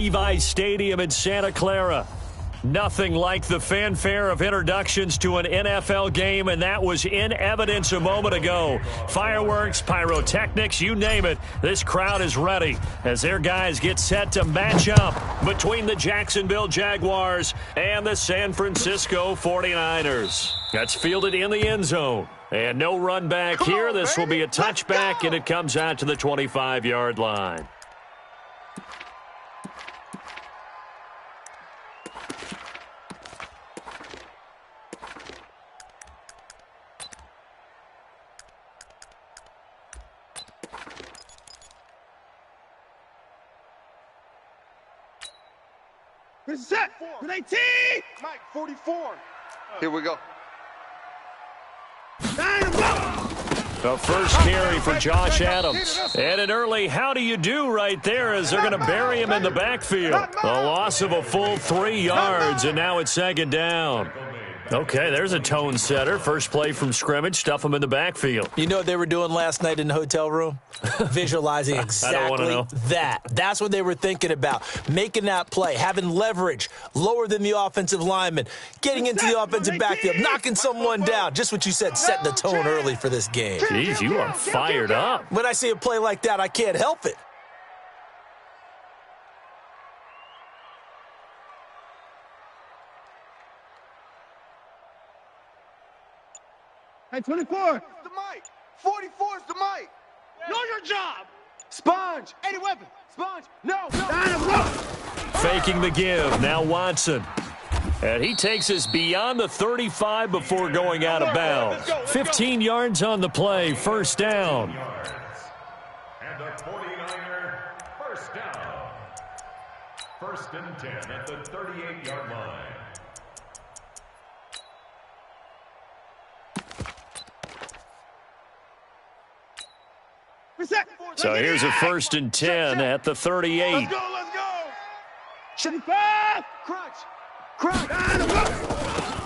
Levi's Stadium in Santa Clara. Nothing like the fanfare of introductions to an NFL game, and that was in evidence a moment ago. Fireworks, pyrotechnics, you name it. This crowd is ready as their guys get set to match up between the Jacksonville Jaguars and the San Francisco 49ers. That's fielded in the end zone. And no run back here. This will be a touchback, and it comes out to the 25-yard line. Set. 19. Mike, 44. Here we go. The first carry for Josh Adams. And an early how do you do right there as they're going to bury him in the backfield. A loss of a full 3 yards, and now it's second down. Okay, there's a tone setter. First play from scrimmage, stuff him in the backfield. You know what they were doing last night in the hotel room? Visualizing exactly that. That's what they were thinking about. Making that play, having leverage, lower than the offensive lineman, getting into the offensive backfield, knocking someone down. Just what you said, setting the tone early for this game. Jeez, you are fired up. When I see a play like that, I can't help it. Hey, 24. The mic. 44 is the mic. Know your job. Sponge. 80 weapon. Sponge. No. Faking the give. Now Watson. And he takes us beyond the 35 before going out of bounds. 15 yards on the play. First down. And the 49er first down. First and 10 at the 38-yard line. So here's a first and 10 at the 38. Let's go. 75. Crunch.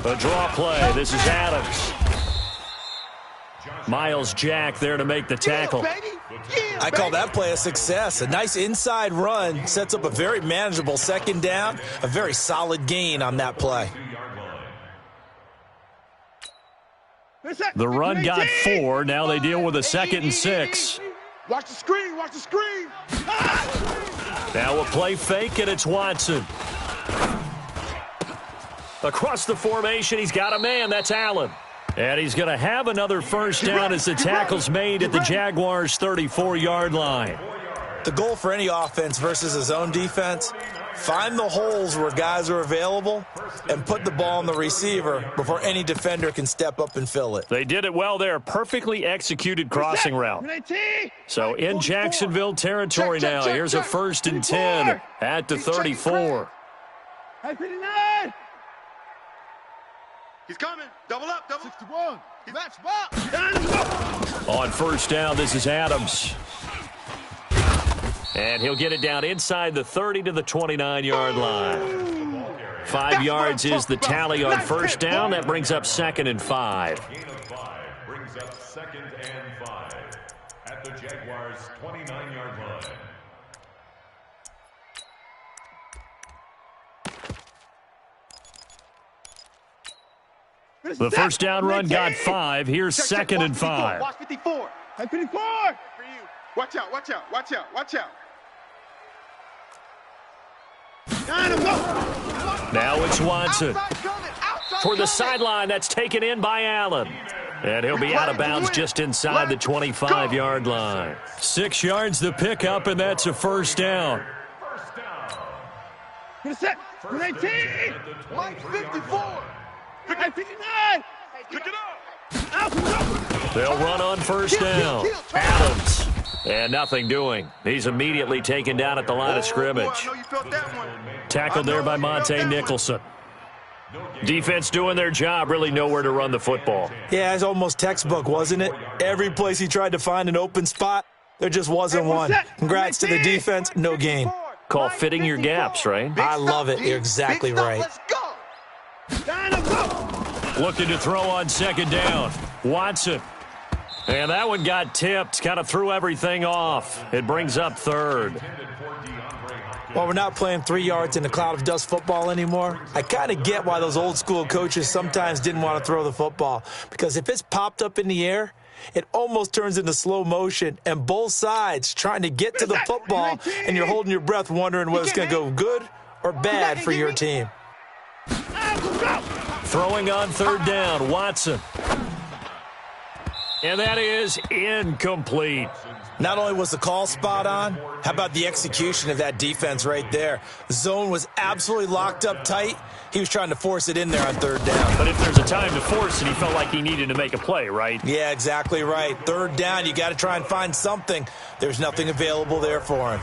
A draw play. This is Adams. Miles Jack there to make the tackle. I call that play a success. A nice inside run sets up a very manageable second down. A very solid gain on that play. The run got 4. Now they deal with a second and 6. Watch the screen. Now a play fake, and it's Watson. Across the formation, he's got a man. That's Allen. And he's going to have another first down as the tackle's made at the Jaguars' 34-yard line. The goal for any offense versus a zone defense, find the holes where guys are available and put the ball on the receiver before any defender can step up and fill it. They did it well there. Perfectly executed crossing route. So in Jacksonville territory now. Here's a first and 10 at the 34. He's coming. Double up. 61. Match box. On first down, this is Adams. And he'll get it down inside the 30 to the 29-yard line. 5 yards is the tally on first down. That brings up second and 5. Gain of 5 brings up second and 5 at the Jaguars' 29-yard line. The first down run got 5. Here's second and 5. Watch 54. 54. For you. Watch out. Now it's Watson. For the sideline, that's taken in by Allen. And he'll be out of bounds just inside the 25-yard line. 6 yards the pickup, and that's a first down. Set. 19. Mike, 54. 59. Pick it up. They'll run on first down. Adams. And nothing doing. He's immediately taken down at the line of scrimmage. I know you felt that one. Tackled there by Monte Nicholson. Defense doing their job, really nowhere to run the football. Yeah, it's almost textbook, wasn't it? Every place he tried to find an open spot, there just wasn't one. Congrats to the defense, no gain. Call fitting your gaps, right? I love it. You're exactly right. Let's go. Looking to throw on second down. Watson. And that one got tipped. Kind of threw everything off. It brings up third. While we're not playing 3 yards in a cloud of dust football anymore, I kind of get why those old school coaches sometimes didn't want to throw the football. Because if it's popped up in the air, it almost turns into slow motion, and both sides trying to get to the football, and you're holding your breath wondering whether it's going to go good or bad for your team. Throwing on third down, Watson. And that is incomplete. Not only was the call spot on, how about the execution of that defense right there? The zone was absolutely locked up tight. He was trying to force it in there on third down. But if there's a time to force it, he felt like he needed to make a play, right? Yeah, exactly right. Third down, you got to try and find something. There's nothing available there for him.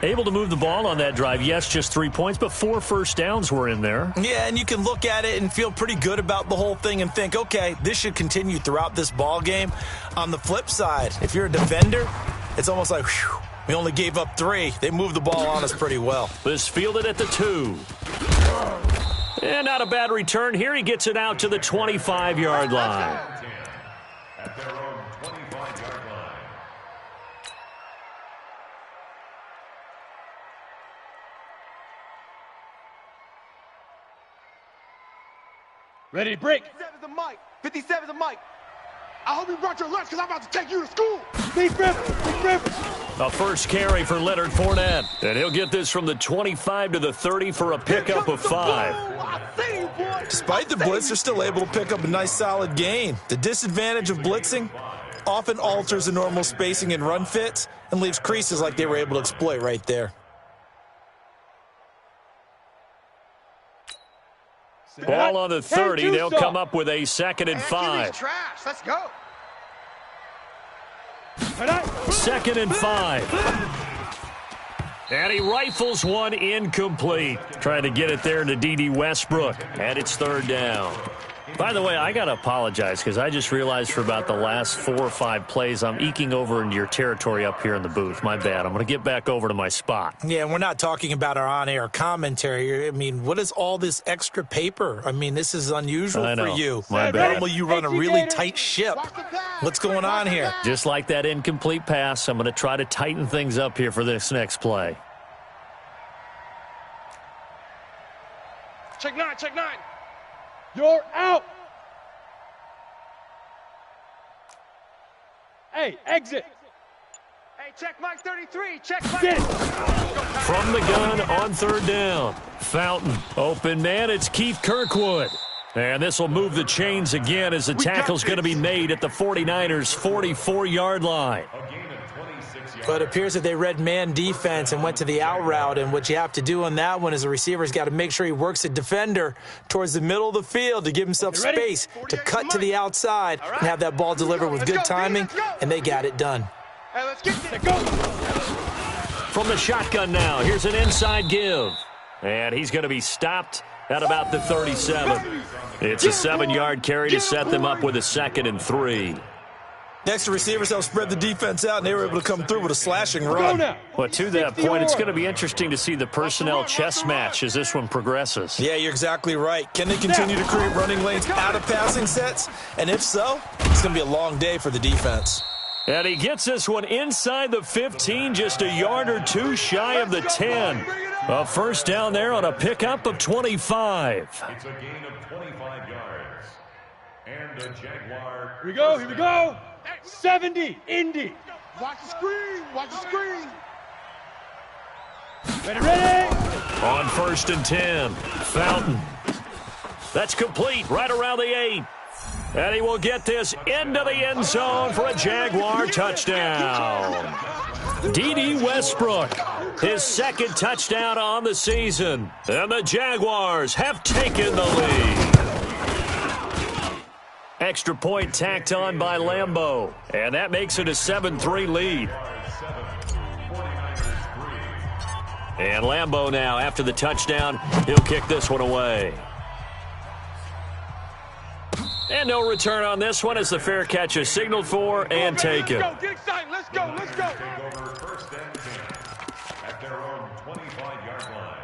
Able to move the ball on that drive. Yes, just 3 points, but 4 first downs were in there. Yeah, and you can look at it and feel pretty good about the whole thing and think, okay, this should continue throughout this ball game. On the flip side, if you're a defender, it's almost like, whew, we only gave up 3. They moved the ball on us pretty well. This fielded at the 2. And not a bad return. Here he gets it out to the 25-yard line. At their own 25-yard line. Ready to break. 57's the mic. 57's the mic. I hope you brought your lunch because I'm about to take you to school. Big rip. A first carry for Leonard Fournette. And he'll get this from the 25 to the 30 for a pickup of 5. Despite the blitz, they're still able to pick up a nice solid gain. The disadvantage of blitzing often alters the normal spacing and run fits and leaves creases like they were able to exploit right there. Ball on the 30. They'll come up with a 2nd and 5. Trash. Let's go. 2nd and 5. And he rifles one incomplete. Trying to get it there to D.D. Westbrook. And it's 3rd down. By the way, I got to apologize because I just realized for about the last 4 or 5 plays, I'm eking over into your territory up here in the booth. My bad. I'm going to get back over to my spot. Yeah, we're not talking about our on-air commentary. I mean, what is all this extra paper? I mean, this is unusual for you. My bad. Normally you run a really tight ship. What's going on here? Just like that incomplete pass, I'm going to try to tighten things up here for this next play. Check 9, check 9. You're out. Hey, exit. Hey, check Mike 33. Check Mike. From the gun on 3rd down. Fountain. Open man. It's Keith Kirkwood. And this will move the chains again as the tackle's going to be made at the 49ers' 44-yard line. But it appears that they read man defense and went to the out route, and what you have to do on that one is the receiver's got to make sure he works a defender towards the middle of the field to give himself space to cut to the outside and have that ball delivered with good timing, and they got it done. Hey, let's get it. Go. From the shotgun now, here's an inside give. And he's going to be stopped at about the 37. It's a 7-yard carry to set them up with a 2nd and 3. Next, the receivers helped spread the defense out, and they were able to come through with a slashing run. Well, to that point, it's going to be interesting to see the personnel chess match as this one progresses. Yeah, you're exactly right. Can they continue to create running lanes out of passing sets? And if so, it's going to be a long day for the defense. And he gets this one inside the 15, just a yard or 2 shy of the 10. A first down there on a pickup of 25. It's a gain of 25 yards. And a Jaguar. Here we go. 70, Indy. Watch the screen. Watch the screen. Ready. On 1st and 10, Fountain. That's complete right around the 8. And he will get this into the end zone for a Jaguar touchdown. D.D. Westbrook, his 2nd touchdown on the season. And the Jaguars have taken the lead. Extra point tacked on by Lambeau. And that makes it a 7-3 lead. And Lambeau now, after the touchdown, he'll kick this one away. And no return on this one as the fair catch is signaled for and taken. Get excited. Let's go. Let's go. Take over 1st and 10 at their own 25-yard line.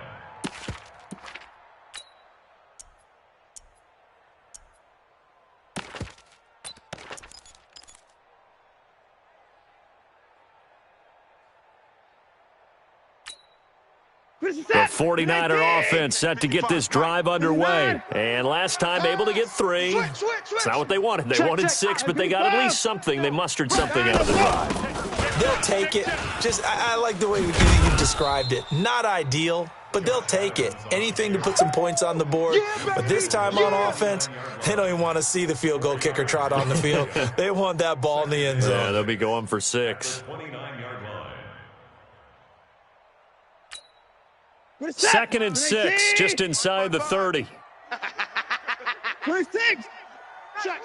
The 49er offense set to get this drive underway. And last time able to get 3. It's not what they wanted. They wanted 6, but they got at least something. They mustered something out of the drive. They'll take it. I like the way you described it. Not ideal, but they'll take it. Anything to put some points on the board. But this time on offense, they don't even want to see the field goal kicker trot on the field. They want that ball in the end zone. Yeah, they'll be going for 6. 2nd and 6, just inside the 30. 26. Check.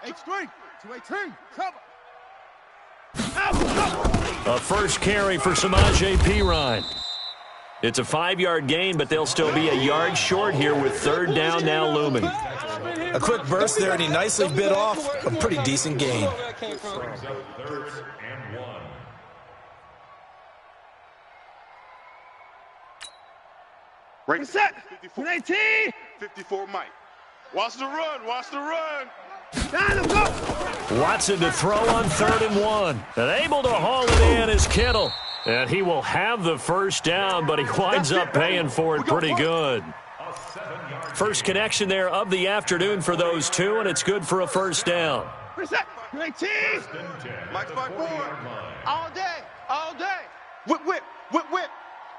H3 to 18. Cover. A first carry for Samaje Perine. It's a 5-yard gain, but they'll still be a yard short here with 3rd down now looming. A quick burst there, and he nicely bit off a pretty decent gain. Break Set. 54. 18. 54 Mike. Watch the run. Down, go. Watson to throw on 3rd and 1. And able to haul it in is Kittle. And he will have the first down, but he winds up paying for it pretty good. First connection there of the afternoon for those two, and it's good for a first down. Set. 19. Mike's by 4. All day. Whip.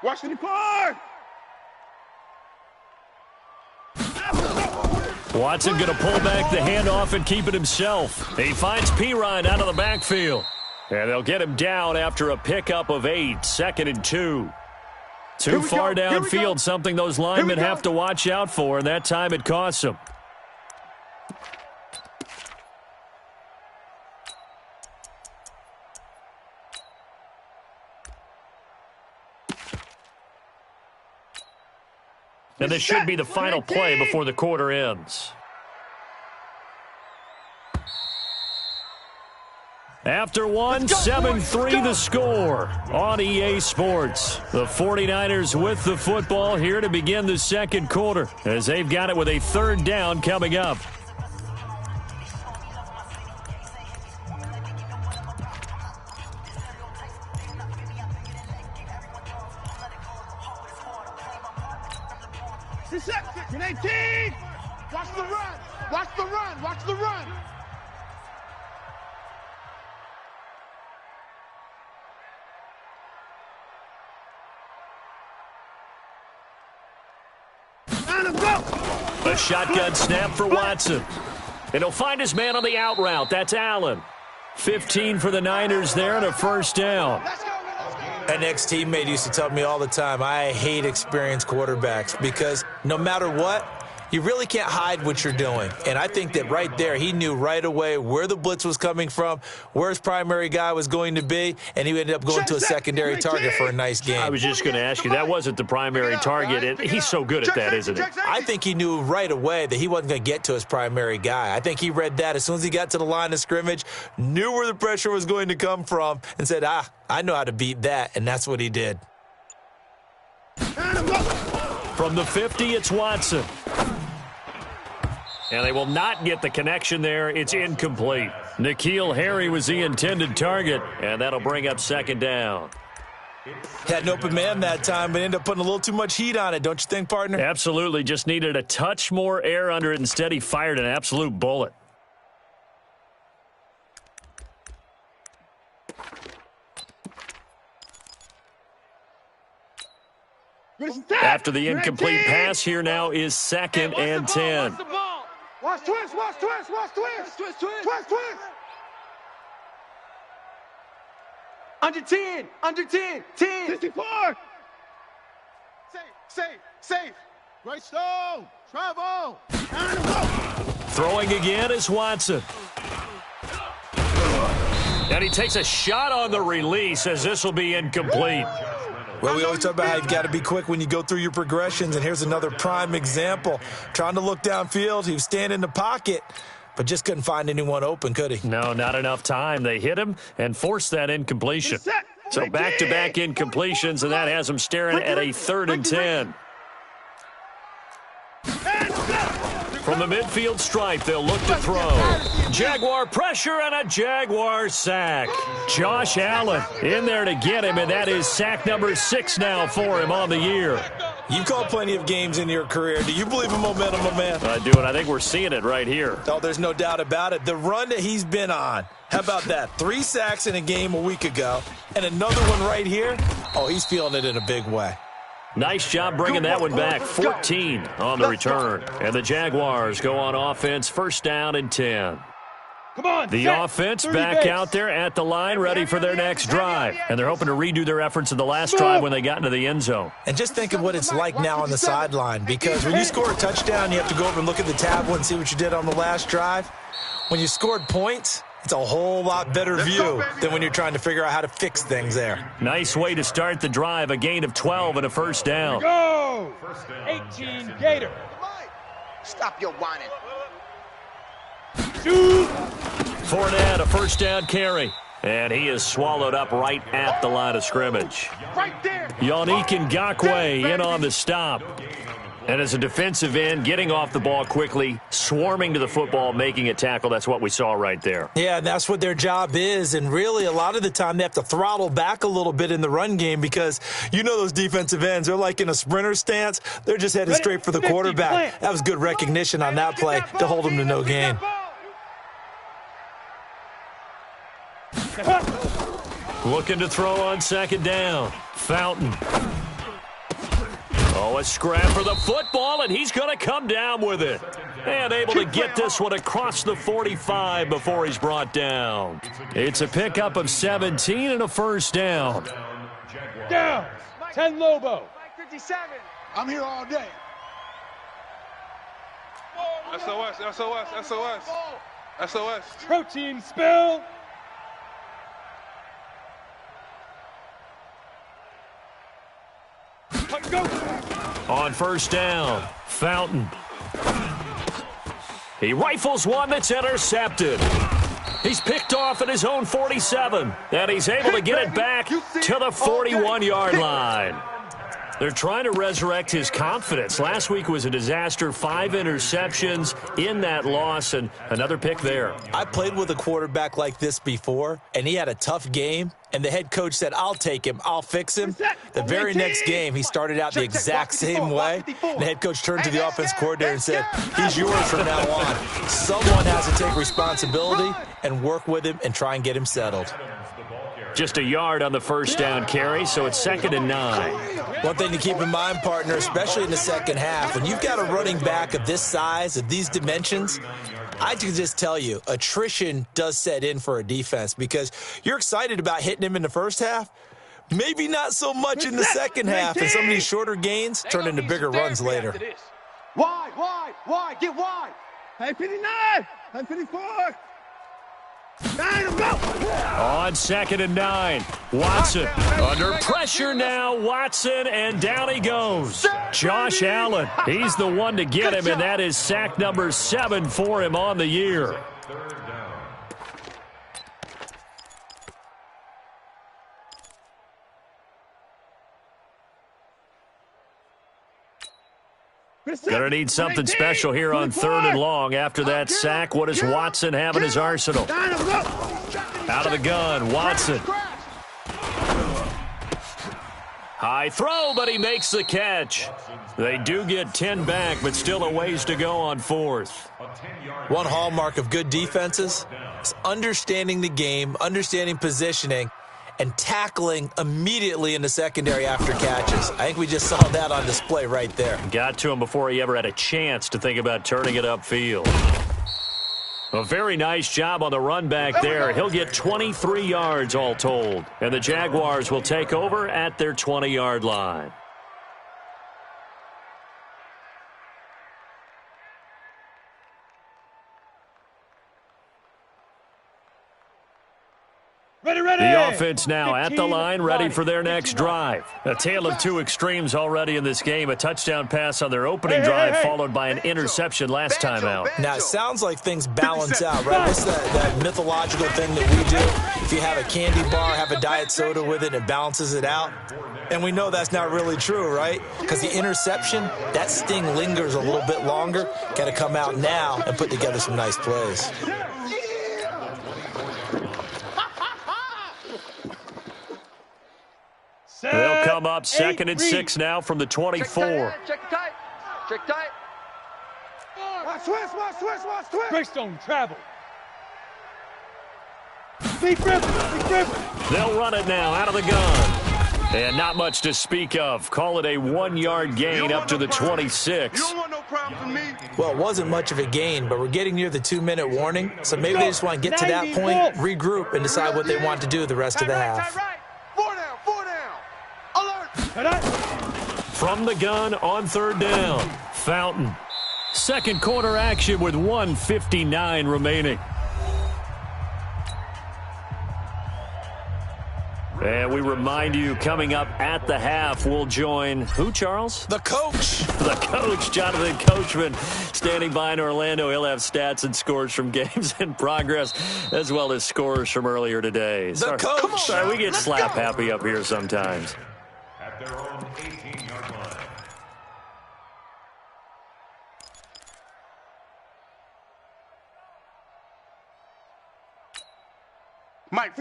Watch the 24. Watson going to pull back the handoff and keep it himself. He finds Perine out of the backfield. And they'll get him down after a pickup of 8, 2nd and 2. Too far downfield, something those linemen have to watch out for, and that time it costs them. And this should be the final play before the quarter ends. After one, 7-3 the score on EA Sports. The 49ers with the football here to begin the second quarter as they've got it with a 3rd down coming up. Set. 18. Watch the run. A shotgun snap for Watson. And he'll find his man on the out route. That's Allen. 15 for the Niners there and a first down. An ex-teammate used to tell me all the time, I hate experienced quarterbacks because no matter what, you really can't hide what you're doing. And I think that right there, he knew right away where the blitz was coming from, where his primary guy was going to be, and he ended up going to a secondary target for a nice game. I was just going to ask you, that wasn't the primary target, and he's so good at that, isn't he? I think he knew right away that he wasn't going to get to his primary guy. I think he read that as soon as he got to the line of scrimmage, knew where the pressure was going to come from, and said, I know how to beat that, and that's what he did. From the 50, it's Watson. And they will not get the connection there. It's incomplete. N'Keal Harry was the intended target, and that'll bring up 2nd down. Had an open man that time, but ended up putting a little too much heat on it, don't you think, partner? Absolutely. Just needed a touch more air under it. Instead, he fired an absolute bullet. After the incomplete pass, here now is 2nd and 10. Watch twist. Under 10. 10. 64. Safe. Right stone. Travel. Throwing again is Watson. And he takes a shot on the release as this will be incomplete. Well, we always talk about how you've got to be quick when you go through your progressions, and here's another prime example. Trying to look downfield, he was standing in the pocket, but just couldn't find anyone open, could he? No, not enough time. They hit him and forced that incompletion. So back-to-back incompletions, and that has him staring at a 3rd and 10. From the midfield stripe, they'll look to throw. Jaguar pressure and a Jaguar sack. Josh Allen in there to get him, and that is sack number 6 now for him on the year. You've called plenty of games in your career. Do you believe in momentum, my man? I do, and I think we're seeing it right here. Oh, there's no doubt about it. The run that he's been on, how about that? 3 sacks in a game a week ago, and another one right here. Oh, he's feeling it in a big way. Nice job bringing that one back. 14 on the return. And the Jaguars go on offense, first down and 10. Come on, the offense back out there at the line, ready for their next drive. And they're hoping to redo their efforts in the last drive when they got into the end zone. And just think of what it's like now on the sideline, because when you score a touchdown, you have to go over and look at the tablet and see what you did on the last drive. When you scored points, it's a whole lot better view than when you're trying to figure out how to fix things there. Nice way to start the drive, a gain of 12 and a first down. Go! 18 Gator. Stop your whining. Shoot! Fournette, a first down carry. And he is swallowed up right at the line of scrimmage. Right there. Yannick Ngakoue in on the stop. And as a defensive end, getting off the ball quickly, swarming to the football, making a tackle. That's what we saw right there. Yeah, and that's what their job is. And really, a lot of the time, they have to throttle back a little bit in the run game because you know those defensive ends, they're like in a sprinter stance. They're just headed straight for the quarterback. That was good recognition on that play to hold them to no gain. Looking to throw on second down. Fountain. Oh, a scrap for the football, and he's going to come down with it. And able to get this one across the 45 before he's brought down. It's a pickup of 17 and a first down. Down. 10 Lobo. 57. I'm here all day. SOS, SOS, SOS. SOS. Protein spill. Go. On first down, Fountain. He rifles one that's intercepted. He's picked off at his own 47, and he's able to get it back to the 41-yard line. They're trying to resurrect his confidence. Last week was a disaster, 5 interceptions in that loss, and another pick there. I played with a quarterback like this before, and he had a tough game, and the head coach said, I'll take him, I'll fix him. The very next game, he started out the exact same way. And the head coach turned to the offense coordinator and said, he's yours from now on. Someone has to take responsibility and work with him and try and get him settled. Just a yard on the first down carry, so it's 2nd and 9. One thing to keep in mind, partner, especially in the second half, when you've got a running back of this size, of these dimensions, I can just tell you, attrition does set in for a defense because you're excited about hitting him in the first half, maybe not so much in the second half, and some of these shorter gains turn into bigger runs later. Wide, get wide. Hey, 59. Hey, 54. 9, go. On 2nd and 9, Watson under pressure now. Watson, and down he goes. Josh Allen, he's the one to get him, and that is sack number 7 for him on the year. Gonna need something special here on 3rd and long. After that sack, what does Watson have in his arsenal? Out of the gun, Watson. High throw, but he makes the catch. They do get 10 back, but still a ways to go on 4th. One hallmark of good defenses is understanding the game, understanding positioning, and tackling immediately in the secondary after catches. I think we just saw that on display right there. Got to him before he ever had a chance to think about turning it upfield. A very nice job on the run back there. He'll get 23 yards all told. And the Jaguars will take over at their 20-yard line. The offense now at the line, ready for their next drive. A tale of two extremes already in this game. A touchdown pass on their opening drive, followed by an interception last time out. Now, it sounds like things balance out, right? It's that mythological thing that we do. If you have a candy bar, have a diet soda with it, it balances it out. And we know that's not really true, right? Because the interception, that sting lingers a little bit longer. Got to come out now and put together some nice plays. They'll come up 2nd and 6 now from the 24. Check tight. Check tight. Switch. Greystone travel. Deep dribble. They'll run it now out of the gun. And not much to speak of. Call it a 1-yard gain up to the 26. You don't want no problem from me. Well, it wasn't much of a gain, but we're getting near the 2-minute warning. So maybe they just want to get to that point, regroup, and decide what they want to do the rest of the half. Right. 4 down. Alert. From the gun on 3rd down. Fountain. Second quarter action with 1:59 remaining. And we remind you, coming up at the half, we'll join who, Charles? The coach. The coach, Jonathan Coachman, standing by in Orlando. He'll have stats and scores from games in progress, as well as scores from earlier today. The coach. Sorry, we get slap happy up here sometimes. At their own 18-yard line.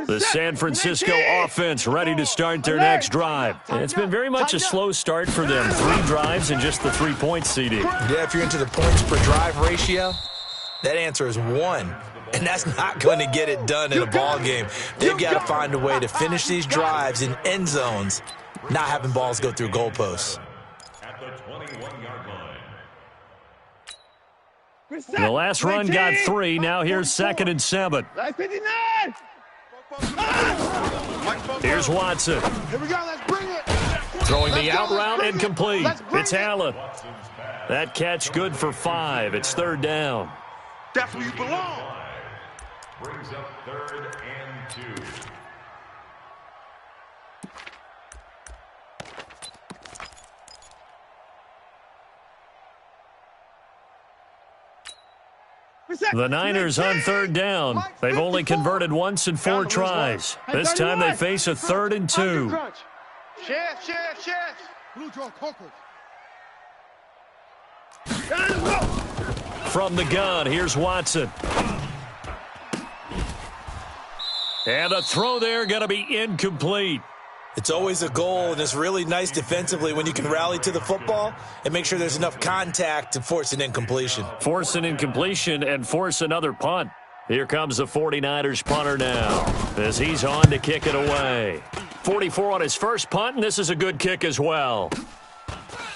The San Francisco offense ready to start their next drive. And it's been very much a slow start for them. 3 drives and just the 3-point CD. Yeah, if you're into the points per drive ratio, that answer is 1. And that's not going to get it done in a ball game. They've got to find a way to finish these drives in end zones, not having balls go through goalposts. At the 21-yard line. The last run got 3. Now here's 2nd and 7. 59. Here's Watson. Here we go. Let's bring it. Throwing the out route incomplete. It's Allen. That catch good for 5. It's 3rd down. That's where you belong. Brings up 3rd and 2. The Niners on 3rd down. They've only converted once in 4 tries. This time they face a 3rd and 2. Chef. Blue draw Coker. From the gun, here's Watson. And a throw there going to be incomplete. It's always a goal, and it's really nice defensively when you can rally to the football and make sure there's enough contact to force an incompletion. Force an incompletion and force another punt. Here comes the 49ers punter now as he's on to kick it away. 44 on his first punt, and this is a good kick as well.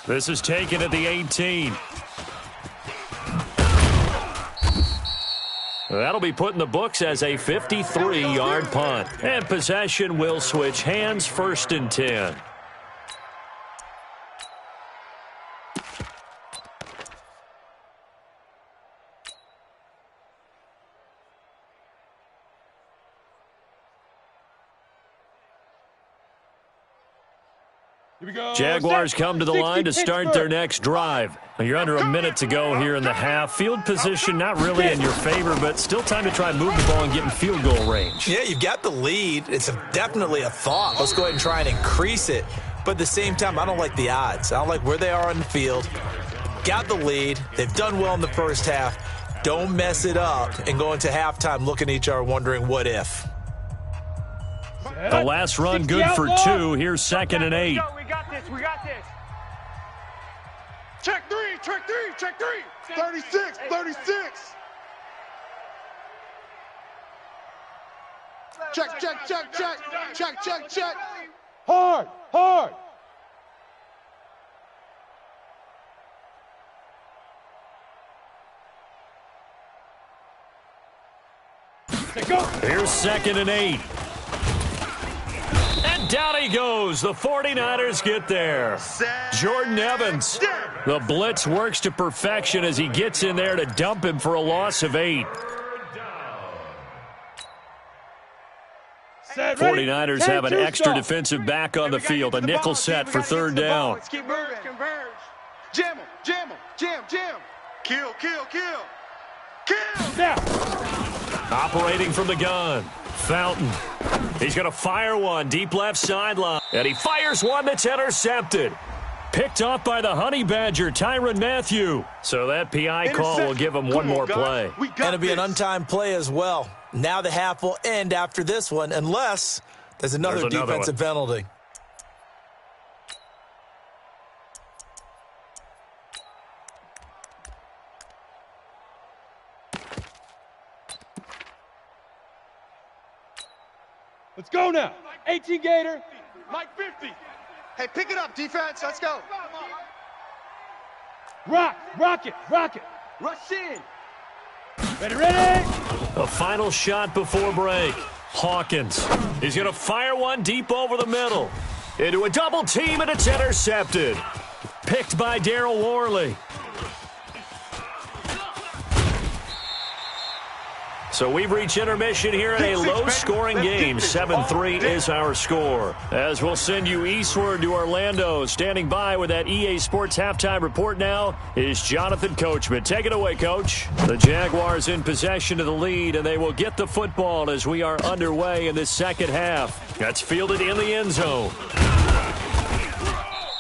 This is taken at the 18. That'll be put in the books as a 53-yard punt. And possession will switch hands, 1st and 10. Jaguars come to the line to start their next drive. You're under a minute to go here in the half. Field position not really in your favor, but still time to try and move the ball and get in field goal range. Yeah, you've got the lead. It's definitely a thought. Let's go ahead and try and increase it. But at the same time, I don't like the odds. I don't like where they are on the field. Got the lead. They've done well in the first half. Don't mess it up and go into halftime looking at each other wondering what if. The last run good for 2. Here's 2nd and 8. We got this. Check 3. 36. Check. Hard. Here's 2nd and 8. And down he goes. The 49ers get there. Jordan Evans. The blitz works to perfection as he gets in there to dump him for a loss of 8. 49ers have an extra defensive back on the field. A nickel set for 3rd down. Keep moving. Converge. Jam him. Kill. Now. Operating from the gun. Fountain. He's going to fire one deep left sideline. And he fires one that's intercepted. Picked off by the Honey Badger, Tyrann Mathieu. So that PI call will give him one more play. And it'll be an untimed play as well. Now the half will end after this one, unless there's another defensive penalty. Let's go now. 18 Gator. Mike 50. Hey, pick it up, defense. Let's go. Rock it. Rush in. Ready. A final shot before break. Hawkins. He's going to fire one deep over the middle. Into a double team, and it's intercepted. Picked by Daryl Worley. So we've reached intermission here in a low-scoring game. 7-3 is our score. As we'll send you eastward to Orlando. Standing by with that EA Sports halftime report now is Jonathan Coachman. Take it away, Coach. The Jaguars in possession of the lead, and they will get the football as we are underway in this second half. That's fielded in the end zone.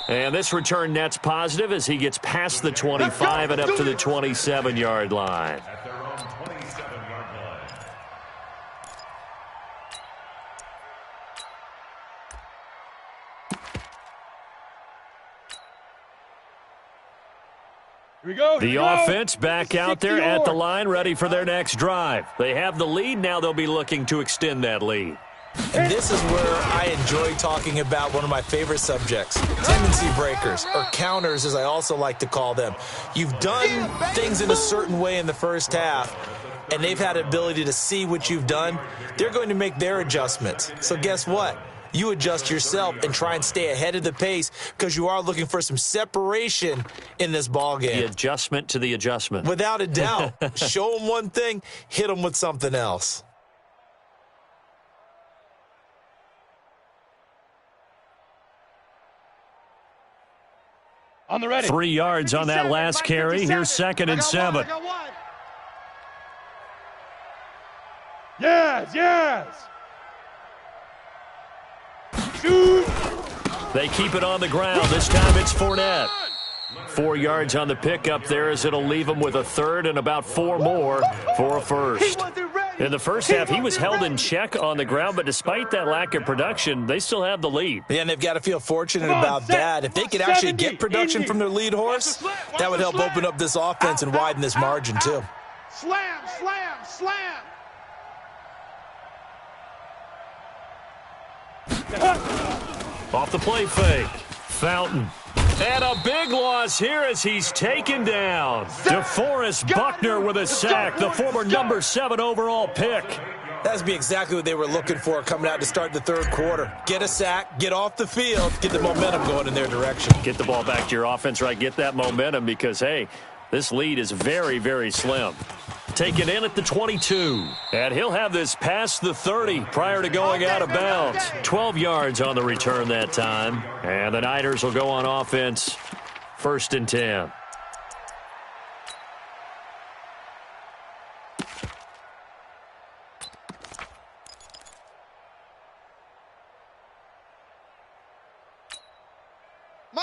And this return net's positive as he gets past the 25 and up to the 27-yard line. The offense back out there at the line, ready for their next drive. They have the lead. Now they'll be looking to extend that lead. And this is where I enjoy talking about one of my favorite subjects, tendency breakers, or counters as I also like to call them. You've done things in a certain way in the first half, and they've had the ability to see what you've done. They're going to make their adjustments. So guess what? You adjust yourself and try and stay ahead of the pace because you are looking for some separation in this ball game. The adjustment to the adjustment. Without a doubt. Show them one thing, hit them with something else. On the ready. 3 yards on that last carry. Here's 2nd and 7. Yes. Shoot. They keep it on the ground. This time it's Fournette. 4 yards on the pickup there as it'll leave him with a third and about 4 more for a first. In the first half, he was held in check on the ground, but despite that lack of production, they still have the lead. Yeah, and they've got to feel fortunate about that. If they could actually get production from their lead horse, that would help open up this offense and widen this margin too. Slam. Off the play fake. Fountain. And a big loss here as he's taken down. DeForest Buckner with a sack, the former number 7 overall pick. That's be exactly what they were looking for coming out to start the third quarter. Get a sack, get off the field, get the momentum going in their direction. Get the ball back to your offense, right? Get that momentum because, hey, this lead is very, very slim. Taken in at the 22. And he'll have this past the 30 prior to going out of bounds. 12 yards on the return that time. And the Niners will go on offense. 1st and 10.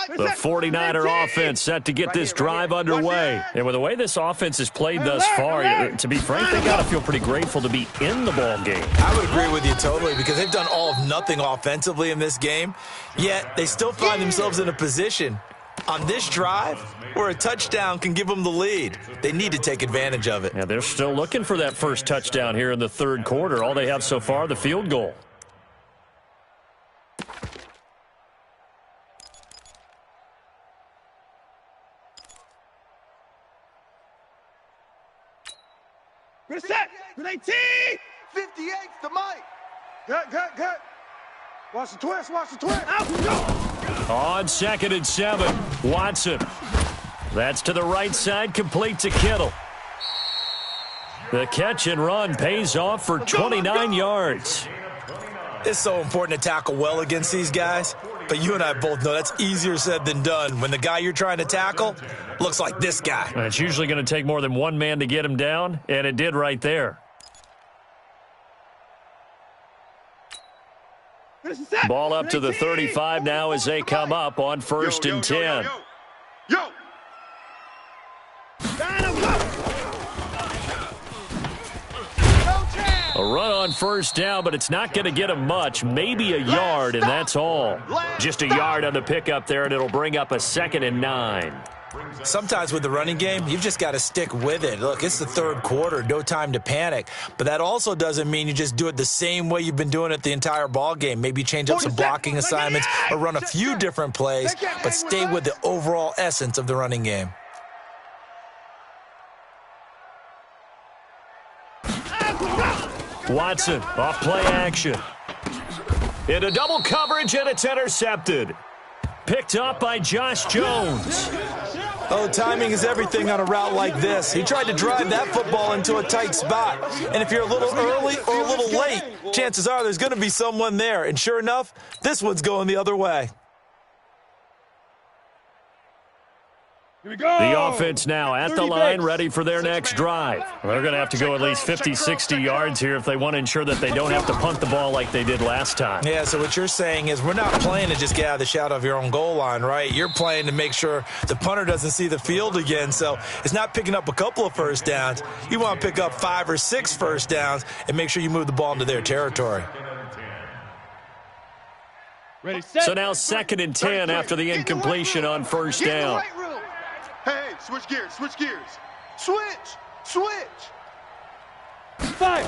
The 49er offense set to get this drive underway. And with the way this offense has played thus far, to be frank, they got to feel pretty grateful to be in the ball game. I would agree with you totally because they've done all of nothing offensively in this game, yet they still find themselves in a position on this drive where a touchdown can give them the lead. They need to take advantage of it. Yeah, they're still looking for that first touchdown here in the third quarter. All they have so far, the field goal. Good set. Good 18. 58 to Mike. Good. Watch the twist. Out. On 2nd and 7, Watson. That's to the right side, complete to Kittle. The catch and run pays off for 29 yards. It's so important to tackle well against these guys, but you and I both know that's easier said than done when the guy you're trying to tackle looks like this guy. And it's usually going to take more than one man to get him down, and it did right there. Ball up to the 35 now as they come up on 1st and 10. Yo! A run on 1st down, but it's not going to get him much. Maybe a yard, and that's all. Just a yard on the pickup there, and it'll bring up a 2nd and 9. Sometimes with the running game, you've just got to stick with it. Look, it's the 3rd quarter, no time to panic. But that also doesn't mean you just do it the same way you've been doing it the entire ball game. Maybe change up some blocking assignments or run a few different plays, but stay with the overall essence of the running game. Watson, off play action. Into double coverage, and it's intercepted. Picked up by Josh Jones. Oh, timing is everything on a route like this. He tried to drive that football into a tight spot. And if you're a little early or a little late, chances are there's going to be someone there. And sure enough, this one's going the other way. Here we go. The offense now at the line, ready for their next drive. They're going to have to go at least 50, 60 yards here if they want to ensure that they don't have to punt the ball like they did last time. Yeah, so what you're saying is we're not playing to just get out of the shadow of your own goal line, right? You're playing to make sure the punter doesn't see the field again. So it's not picking up a couple of 1st downs. You want to pick up 5 or 6 1st downs and make sure you move the ball into their territory. Ready, set. So now 2nd and 10 after the incompletion on 1st down. Hey, switch gears, switch gears. Switch. Fire.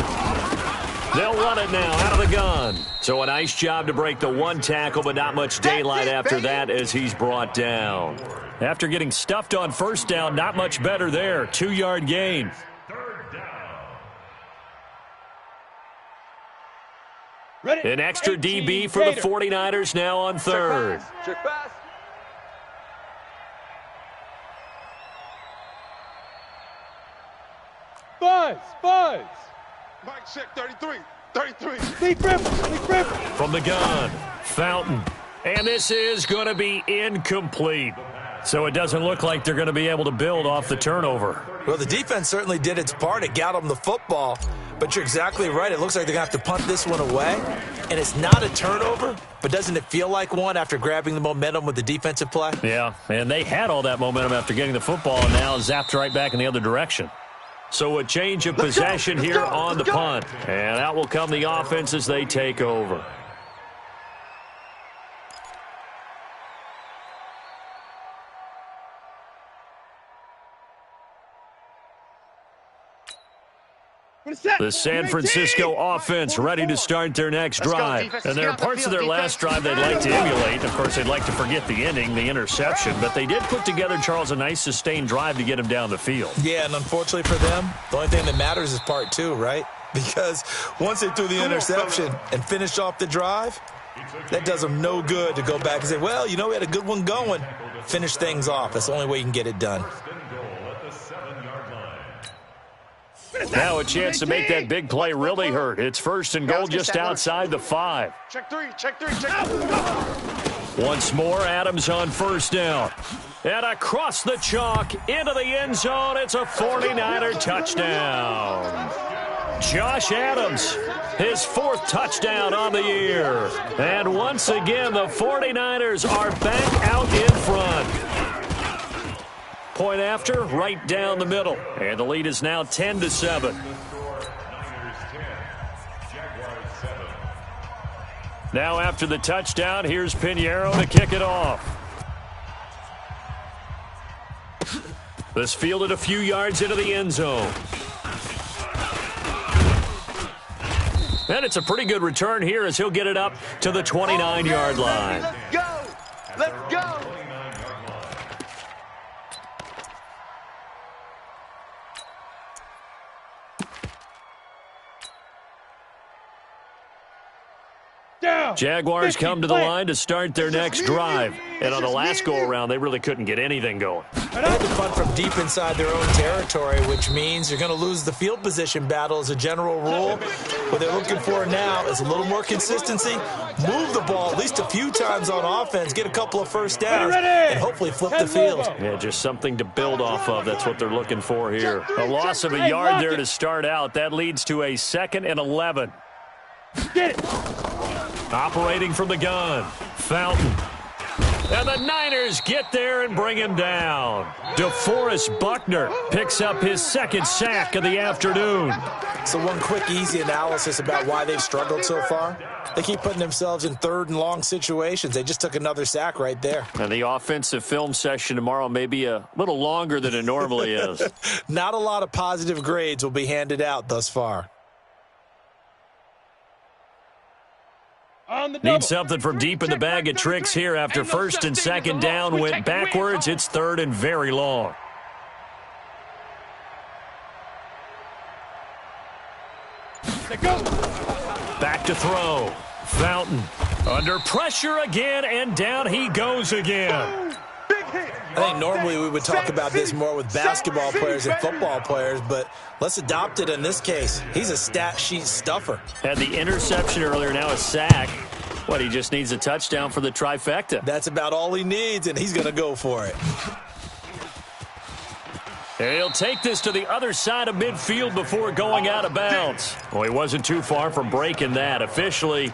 They'll run it now out of the gun. So a nice job to break the 1 tackle, but not much daylight after that as he's brought down. After getting stuffed on 1st down, not much better there. 2-yard gain. 3rd down. Ready. An extra DB for the 49ers now on 3rd. Check pass. Buzz. Mike check 33. Big rip. From the gun, Fountain. And this is going to be incomplete. So it doesn't look like they're going to be able to build off the turnover. Well, the defense certainly did its part. It got them the football. But you're exactly right. It looks like they're going to have to punt this one away. And it's not a turnover, but doesn't it feel like one after grabbing the momentum with the defensive play? Yeah, and they had all that momentum after getting the football and now zapped right back in the other direction. So a change of possession here on the punt. And out will come the offense as they take over. The San Francisco offense ready to start their next drive. And there are parts of their last drive they'd like to emulate. Of course, they'd like to forget the ending, the interception. But they did put together, Charles, a nice sustained drive to get him down the field. Yeah, and unfortunately for them, the only thing that matters is part 2, right? Because once they threw the interception and finished off the drive, that does them no good to go back and say, well, you know, we had a good one going. Finish things off. That's the only way you can get it done. Now a chance to make that big play really hurt. It's 1st and goal just outside the 5. Check three. Once more, Adams on 1st down. And across the chalk into the end zone. It's a 49er touchdown. Josh Adams, his 4th touchdown on the year. And once again, the 49ers are back out in front. Point after, right down the middle. And the lead is now 10-7. Now after the touchdown, here's Pinheiro to kick it off. This fielded a few yards into the end zone. And it's a pretty good return here as he'll get it up to the 29-yard line. Let's go. Jaguars come to the line to start their next drive. And on the last go-around, they really couldn't get anything going. They had to punt from deep inside their own territory, which means you're going to lose the field position battle as a general rule. What they're looking for now is a little more consistency, move the ball at least a few times on offense, get a couple of 1st downs, and hopefully flip the field. Yeah, just something to build off of. That's what they're looking for here. A loss of a yard there to start out. That leads to a 2nd and 11. Get it. Operating from the gun, Fountain. And the Niners get there and bring him down. DeForest Buckner picks up his second sack of the afternoon. So one quick, easy analysis about why they've struggled so far. They keep putting themselves in third and long situations. They just took another sack right there. And the offensive film session tomorrow may be a little longer than it normally is. Not a lot of positive grades will be handed out thus far. Need something from deep in the bag of tricks here after first and second down went backwards. It's third and very long. Back to throw. Fountain under pressure again, and down he goes again. I think normally we would talk about this more with basketball players and football players, but let's adopt it in this case. He's a stat sheet stuffer. Had the interception earlier, now a sack. What, he just needs a touchdown for the trifecta. That's about all he needs, and he's going to go for it. He'll take this to the other side of midfield before going out of bounds. Well, he wasn't too far from breaking that. Officially,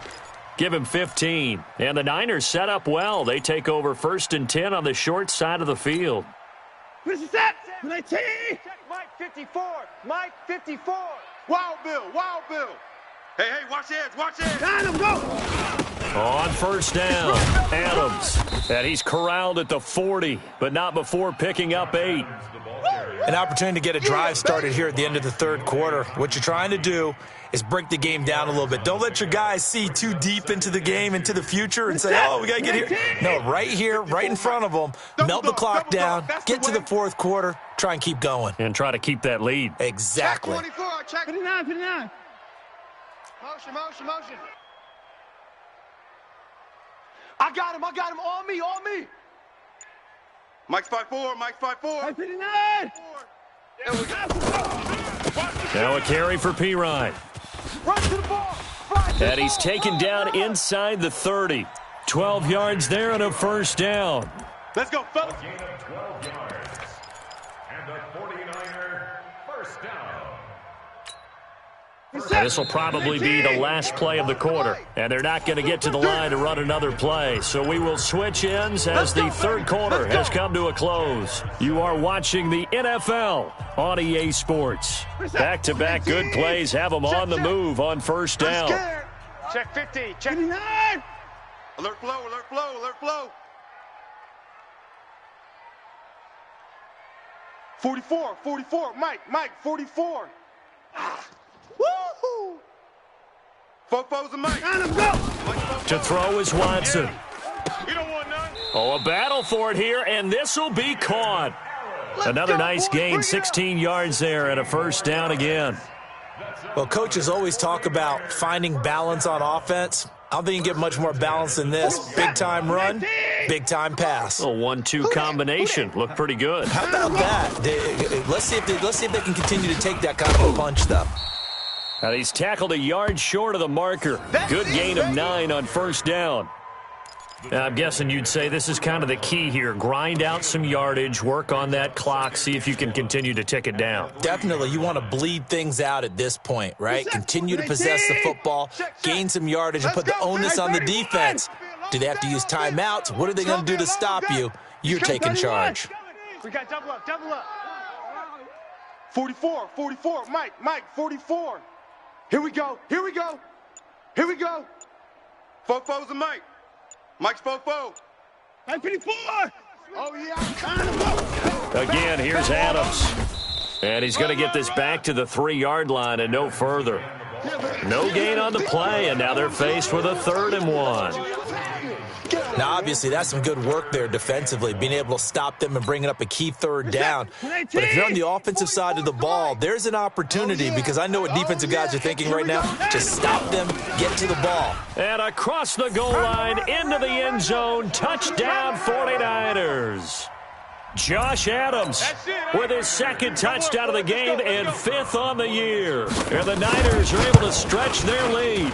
give him 15. And the Niners set up well. They take over first and 10 on the short side of the field. Where's the set? Mike 54. Mike 54. Wild Bill. Wild Bill. Hey, watch the edge. Watch the edge. Adam, go. On first down, Adams. And he's corralled at the 40, but not before picking up 8. An opportunity to get a drive started here at the end of the third quarter. What you're trying to do is break the game down a little bit. Don't let your guys see too deep into the game, into the future, and say, oh, we got to get here. No, right here, right in front of them, melt the clock down, get to the fourth quarter, try and keep going. And try to keep that lead. Exactly. Check 24. Check 59, 59. Motion. I got him. On me. Mike's 5-4. 59. Now a carry for Pirine. Run to the ball. And he's taken down inside the 30. 12 yards there and a first down. Let's go, fellas. Gain of 12 yards. And the 49er first down. This will probably be the last play of the quarter, and they're not going to get to the line to run another play. So we will switch ends as the third quarter has come to a close. You are watching the NFL on EA Sports. Back-to-back good plays have them on the move on first down. Check 50. Check 59. Alert flow. 44. Mike, 44. Woo-hoo! Foes and Mike. Adam, go. To throw is Watson. You don't want none. Oh, a battle for it here, and this will be caught. Another nice gain, 16 yards there, and a first down again. Well, coaches always talk about finding balance on offense. I don't think you can get much more balance than this. Big-time run, big-time pass. A 1-2 combination. Looked pretty good. How about that? Let's see if they can continue to take that kind of a punch, though. And he's tackled a yard short of the marker. Good gain of 9 on first down. I'm guessing you'd say this is kind of the key here. Grind out some yardage, work on that clock, see if you can continue to tick it down. Definitely. You want to bleed things out at this point, right? Continue to possess the football, gain some yardage, and put the onus on the defense. Do they have to use timeouts? What are they going to do to stop you? You're taking charge. We got double up. 44. Mike, 44. Here we go. Foes and Mike. Mike's 4-4. 54. Oh, yeah. Again, here's Adams. And he's going to get this back to the 3-yard line and no further. No gain on the play, and now they're faced with a 3rd and 1. Now, obviously, that's some good work there defensively, being able to stop them and bringing up a key 3rd down. But if you're on the offensive side of the ball, there's an opportunity, because I know what defensive guys are thinking right now. Just stop them, get to the ball. And across the goal line, into the end zone, touchdown 49ers. Josh Adams with his 2nd touchdown of the game and 5th on the year. And the Niners are able to stretch their lead.